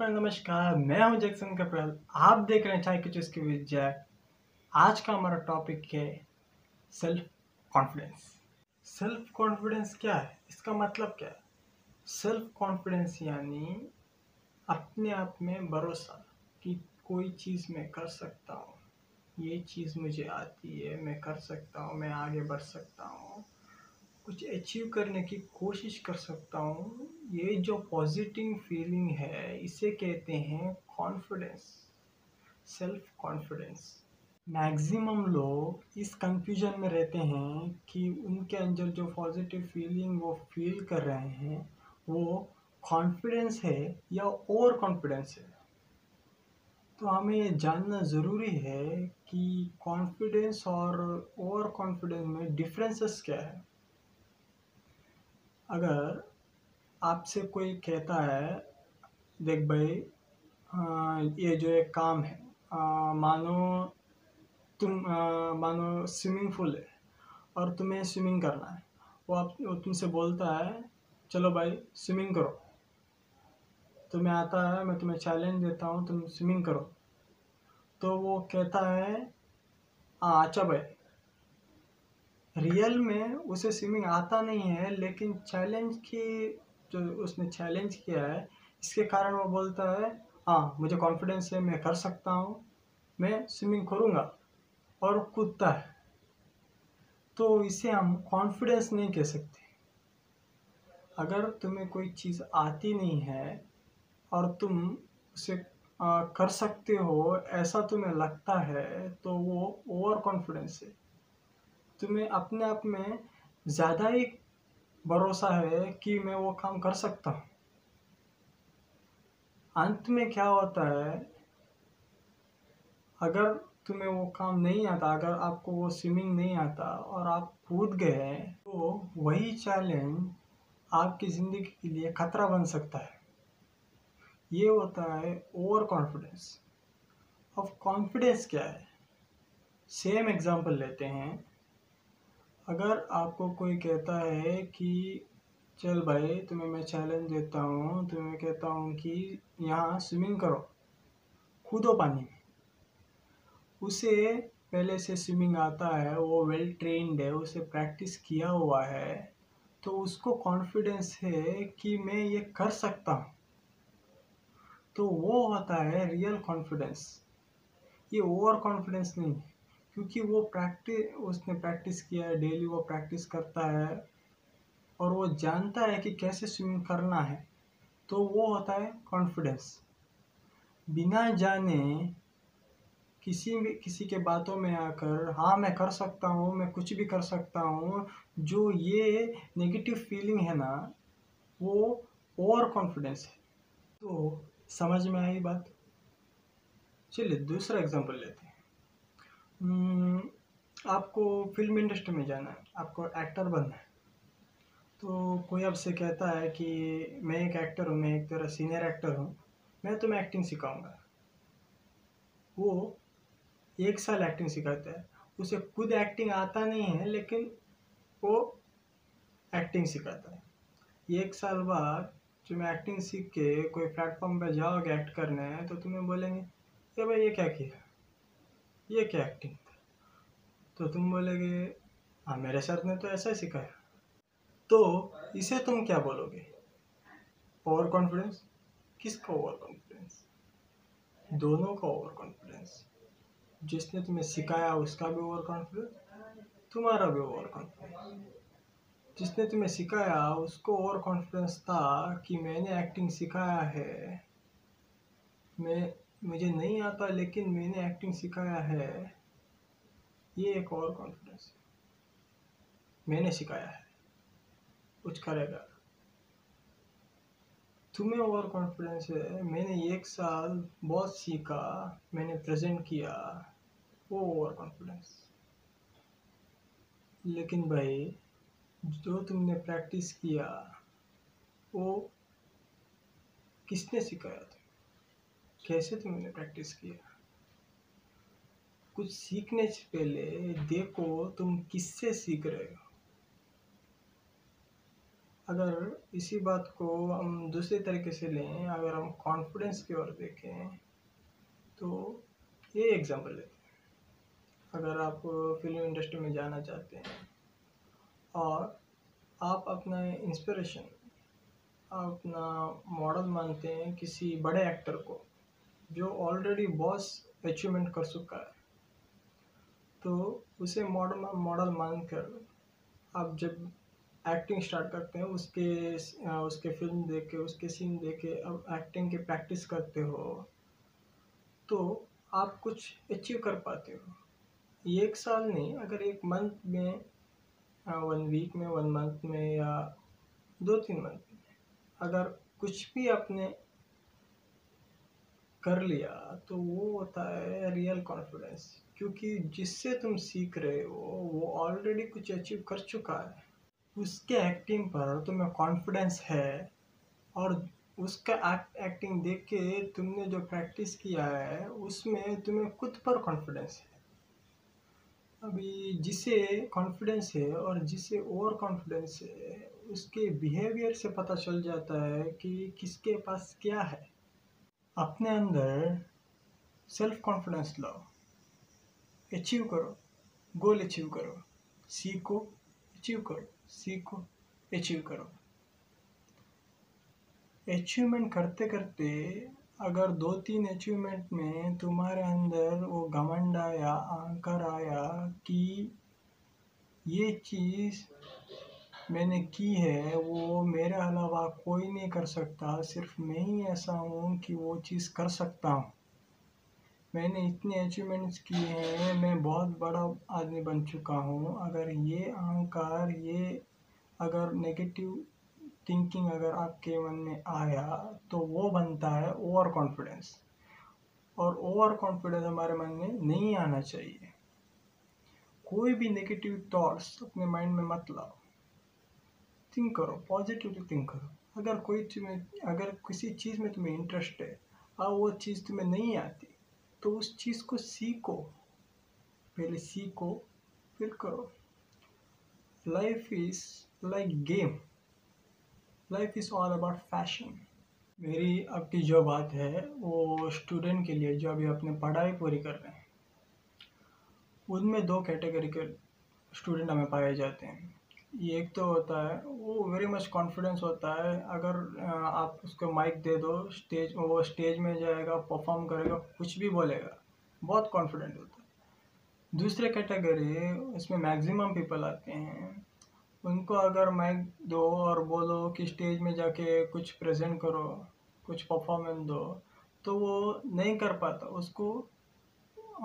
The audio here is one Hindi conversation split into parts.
फ्रेंड, नमस्कार। मैं हूं जैक्सन कपिल। आप देख रहे हैं चाय की चुस्की विद जैक। आज का हमारा टॉपिक है सेल्फ कॉन्फिडेंस। सेल्फ कॉन्फिडेंस क्या है, इसका मतलब क्या है? सेल्फ कॉन्फिडेंस यानी अपने आप में भरोसा कि कोई चीज़ मैं कर सकता हूँ, ये चीज़ मुझे आती है, मैं कर सकता हूँ, मैं आगे बढ़ सकता हूँ, कुछ अचीव करने की कोशिश कर सकता हूँ। ये जो पॉजिटिव फीलिंग है इसे कहते हैं कॉन्फिडेंस, सेल्फ कॉन्फिडेंस। मैक्सिमम लोग इस कंफ्यूजन में रहते हैं कि उनके अंदर जो पॉजिटिव फीलिंग वो फील कर रहे हैं वो कॉन्फिडेंस है या ओवर कॉन्फिडेंस है। तो हमें ये जानना ज़रूरी है कि कॉन्फिडेंस और ओवर कॉन्फिडेंस में डिफरेंसेस क्या है। अगर आपसे कोई कहता है, देख भाई, ये जो एक काम है, मानो मानो स्विमिंग पूल है और तुम्हें स्विमिंग करना है। वो तुमसे बोलता है चलो भाई स्विमिंग करो। तुम्हें आता है, मैं तुम्हें चैलेंज देता हूँ, तुम स्विमिंग करो। तो वो कहता है हाँ अच्छा भाई। रियल में उसे स्विमिंग आता नहीं है, लेकिन चैलेंज की जो उसने चैलेंज किया है इसके कारण वो बोलता है हाँ मुझे कॉन्फिडेंस है, मैं कर सकता हूँ, मैं स्विमिंग करूँगा, और कूदता है। तो इसे हम कॉन्फिडेंस नहीं कह सकते। अगर तुम्हें कोई चीज़ आती नहीं है और तुम उसे कर सकते हो ऐसा तुम्हें लगता है तो वो ओवर कॉन्फिडेंस है। तुम्हें अपने आप में ज़्यादा ही भरोसा है कि मैं वो काम कर सकता हूँ। अंत में क्या होता है, अगर तुम्हें वो काम नहीं आता, अगर आपको वो स्विमिंग नहीं आता और आप कूद गए तो वही चैलेंज आपकी ज़िंदगी के लिए खतरा बन सकता है। ये होता है ओवर कॉन्फिडेंस। अब कॉन्फिडेंस क्या है, सेम एग्जांपल लेते हैं। अगर आपको कोई कहता है कि चल भाई तुम्हें मैं चैलेंज देता हूँ, तुम्हें कहता हूँ कि यहाँ स्विमिंग करो, कूदो पानी में। उसे पहले से स्विमिंग आता है, वो वेल ट्रेन्ड है, उसे प्रैक्टिस किया हुआ है, तो उसको कॉन्फिडेंस है कि मैं ये कर सकता हूँ। तो वो होता है रियल कॉन्फिडेंस। ये ओवर कॉन्फिडेंस नहीं है, क्योंकि उसने प्रैक्टिस किया है, डेली वो प्रैक्टिस करता है और वो जानता है कि कैसे स्विमिंग करना है। तो वो होता है कॉन्फिडेंस। बिना जाने किसी के बातों में आकर हाँ मैं कर सकता हूँ, मैं कुछ भी कर सकता हूँ, जो ये नेगेटिव फीलिंग है ना, वो ओवर कॉन्फिडेंस है। तो समझ में आई बात? चलिए दूसरा एग्जांपल लेते हैं। आपको फिल्म इंडस्ट्री में जाना है, आपको एक्टर बनना है। तो कोई आपसे कहता है कि मैं एक एक्टर हूँ, मैं एक तरह सीनियर एक्टर हूँ, मैं तुम्हें एक्टिंग सिखाऊंगा। वो 1 साल एक्टिंग सिखाता है, उसे खुद एक्टिंग आता नहीं है लेकिन वो एक्टिंग सिखाता है। 1 साल बाद तुम एक्टिंग सीख के कोई प्लेटफॉर्म पर जाओगे एक्ट करने, तो तुम्हें बोलेंगे ये भाई ये क्या किया, ये क्या एक्टिंग था। तो तुम बोलोगे हाँ मेरे सर ने तो ऐसा ही सिखाया। तो इसे तुम क्या बोलोगे, ओवर कॉन्फिडेंस? किसका ओवर कॉन्फिडेंस? दोनों का ओवर कॉन्फिडेंस। जिसने तुम्हें सिखाया उसका भी ओवर कॉन्फिडेंस, तुम्हारा भी ओवर कॉन्फिडेंस। जिसने तुम्हें सिखाया उसको ओवर कॉन्फिडेंस था कि मैंने एक्टिंग सिखाया है, मुझे नहीं आता लेकिन मैंने एक्टिंग सिखाया है। ये एक ओवर कॉन्फिडेंस है, मैंने सिखाया है, कुछ करेगा। तुम्हें ओवर कॉन्फिडेंस है मैंने 1 साल बहुत सीखा, मैंने प्रेजेंट किया, वो ओवर कॉन्फिडेंस। लेकिन भाई जो तुमने प्रैक्टिस किया वो किसने सिखाया था, कैसे तुमने प्रैक्टिस किया? कुछ सीखने से पहले देखो तुम किससे सीख रहे हो। अगर इसी बात को हम दूसरे तरीके से लें, अगर हम कॉन्फिडेंस की ओर देखें तो ये एग्जांपल लेते हैं। अगर आप फिल्म इंडस्ट्री में जाना चाहते हैं और आप अपना इंस्पिरेशन, आप अपना मॉडल मानते हैं किसी बड़े एक्टर को जो ऑलरेडी बॉस अचीवमेंट कर चुका है, तो उसे मॉडल मानकर आप जब एक्टिंग स्टार्ट करते हैं, उसके फिल्म देख के, उसके सीन देख के अब एक्टिंग की प्रैक्टिस करते हो, तो आप कुछ अचीव कर पाते हो। एक साल नहीं, अगर एक मंथ में, 1 वीक में, 1 मंथ में, या 2-3 मंथ में अगर कुछ भी आपने कर लिया, तो वो होता है रियल कॉन्फिडेंस। क्योंकि जिससे तुम सीख रहे हो वो ऑलरेडी कुछ अचीव कर चुका है, उसके एक्टिंग पर तुम्हें कॉन्फिडेंस है, और उसका एक्टिंग देख के तुमने जो प्रैक्टिस किया है उसमें तुम्हें खुद पर कॉन्फिडेंस है। अभी जिसे कॉन्फिडेंस है और जिसे ओवर कॉन्फिडेंस है, उसके बिहेवियर से पता चल जाता है कि किसके पास क्या है। अपने अंदर सेल्फ कॉन्फिडेंस लाओ, अचीव करो, गोल अचीव करो, सीखो, अचीव करो, सीखो, अचीव करो। अचीवमेंट करते करते अगर 2-3 अचीवमेंट में तुम्हारे अंदर वो घमंड आया, अहंकार आया कि ये चीज़ मैंने की है, वो मेरे अलावा कोई नहीं कर सकता, सिर्फ मैं ही ऐसा हूँ कि वो चीज़ कर सकता हूँ, मैंने इतने अचीवमेंट्स किए हैं, मैं बहुत बड़ा आदमी बन चुका हूँ। अगर ये अहंकार, ये अगर नेगेटिव थिंकिंग अगर आपके मन में आया, तो वो बनता है ओवर कॉन्फिडेंस। और ओवर कॉन्फिडेंस हमारे मन में नहीं आना चाहिए। कोई भी नेगेटिव थॉट्स अपने माइंड में मत लाओ, थिंक करो, पॉजिटिवली थिंक करो। अगर किसी चीज़ में तुम्हें इंटरेस्ट है और वो चीज़ तुम्हें नहीं आती, तो उस चीज़ को सीखो, पहले सीखो फिर करो। Life is like game, life is all about fashion. मेरी अब की जो बात है वो स्टूडेंट के लिए जो अभी अपने पढ़ाई पूरी कर रहे हैं, उनमें 2 कैटेगरी के स्टूडेंट हमें पाए जाते हैं। ये एक तो होता है वो वेरी मच कॉन्फिडेंस होता है, अगर आप उसको माइक दे दो, वो स्टेज में जाएगा, परफॉर्म करेगा, कुछ भी बोलेगा, बहुत कॉन्फिडेंट होता है। दूसरे कैटेगरी, इसमें मैक्सिमम पीपल आते हैं, उनको अगर माइक दो और बोलो कि स्टेज में जाके कुछ प्रेजेंट करो, कुछ परफॉर्मेंस दो, तो वो नहीं कर पाता। उसको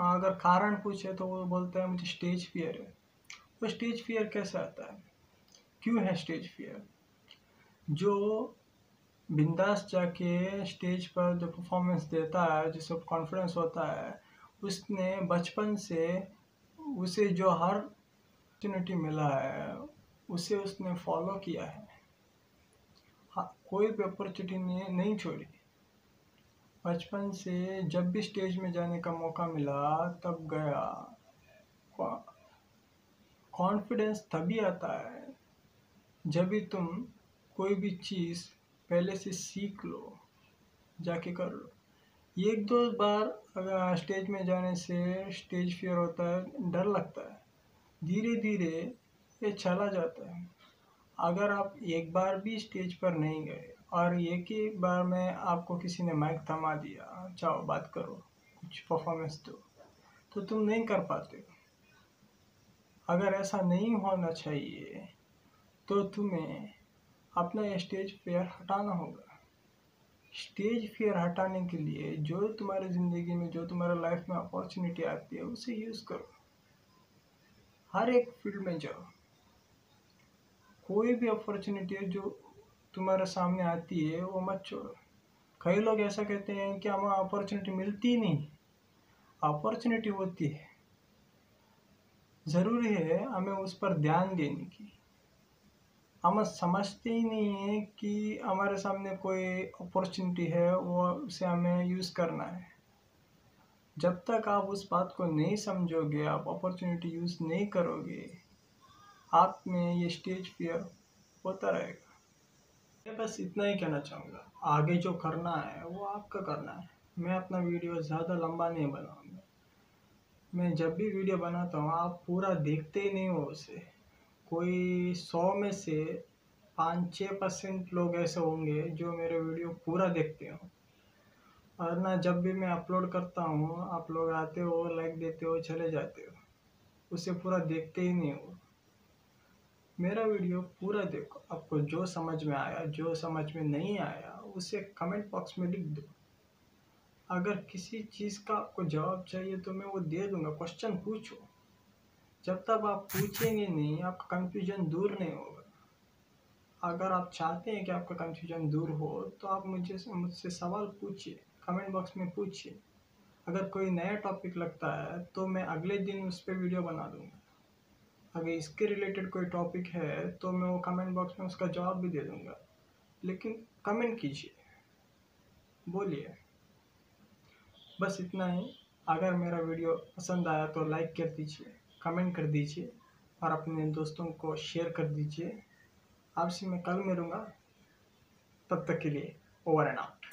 अगर कारण पूछे तो वो बोलता है मुझे स्टेज फियर है। वो स्टेज फियर कैसे आता है, क्यों है स्टेज फियर? जो बिंदास जाके स्टेज पर जो परफॉर्मेंस देता है, जिसको कॉन्फिडेंस होता है, उसने बचपन से, उसे जो हर अपॉर्चुनिटी मिला है उसे उसने फॉलो किया है। हाँ, कोई भी अपॉर्चुनिटी नहीं छोड़ी। बचपन से जब भी स्टेज में जाने का मौका मिला तब गया। कॉन्फिडेंस तभी आता है जब भी तुम कोई भी चीज़ पहले से सीख लो, जाके कर लो। 1-2 बार अगर स्टेज में जाने से स्टेज फियर होता है, डर लगता है, धीरे धीरे ये चला जाता है। अगर आप एक बार भी स्टेज पर नहीं गए और एक ही बार में आपको किसी ने माइक थमा दिया, चाहो बात करो, कुछ परफॉर्मेंस दो, तो तुम नहीं कर पाते हो। अगर ऐसा नहीं होना चाहिए तो तुम्हें अपना ये स्टेज फियर हटाना होगा। स्टेज फियर हटाने के लिए जो तुम्हारी ज़िंदगी में, जो तुम्हारे लाइफ में अपॉर्चुनिटी आती है, उसे यूज़ करो। हर एक फील्ड में जाओ, कोई भी अपॉर्चुनिटी है जो तुम्हारे सामने आती है वो मत छोड़ो। कई लोग ऐसा कहते हैं कि हमें अपॉर्चुनिटी मिलती ही नहीं। अपॉर्चुनिटी होती है, ज़रूरी है हमें उस पर ध्यान देने की। हम समझते ही नहीं है कि हमारे सामने कोई अपॉर्चुनिटी है, वो उसे हमें यूज़ करना है। जब तक आप उस बात को नहीं समझोगे, आप अपॉर्चुनिटी यूज़ नहीं करोगे, आप में ये स्टेज फियर होता रहेगा। मैं बस इतना ही कहना चाहूँगा, आगे जो करना है वो आपका करना है। मैं अपना वीडियो ज़्यादा लंबा नहीं बनाऊँगा। मैं जब भी वीडियो बनाता हूँ आप पूरा देखते ही नहीं हो उसे। कोई 100 में से 5-6% लोग ऐसे होंगे जो मेरे वीडियो पूरा देखते हो, और ना जब भी मैं अपलोड करता हूँ आप लोग आते हो, लाइक देते हो, चले जाते हो, उसे पूरा देखते ही नहीं हो। मेरा वीडियो पूरा देखो, आपको जो समझ में आया, जो समझ में नहीं आया उसे कमेंट बॉक्स में लिख दो। अगर किसी चीज़ का आपको जवाब चाहिए तो मैं वो दे दूंगा, क्वेश्चन पूछो। जब तक आप पूछेंगे नहीं आपका कंफ्यूजन दूर नहीं होगा। अगर आप चाहते हैं कि आपका कंफ्यूजन दूर हो तो आप मुझसे सवाल पूछिए, कमेंट बॉक्स में पूछिए। अगर कोई नया टॉपिक लगता है तो मैं अगले दिन उस पर वीडियो बना दूंगा। अगर इसके रिलेटेड कोई टॉपिक है तो मैं वो कमेंट बॉक्स में उसका जवाब भी दे दूंगा। लेकिन कमेंट कीजिए, बोलिए, बस इतना ही। अगर मेरा वीडियो पसंद आया तो लाइक कर दीजिए, कमेंट कर दीजिए और अपने दोस्तों को शेयर कर दीजिए। आपसे मैं कल मिलूँगा, तब तक के लिए ओवर एंड आउट।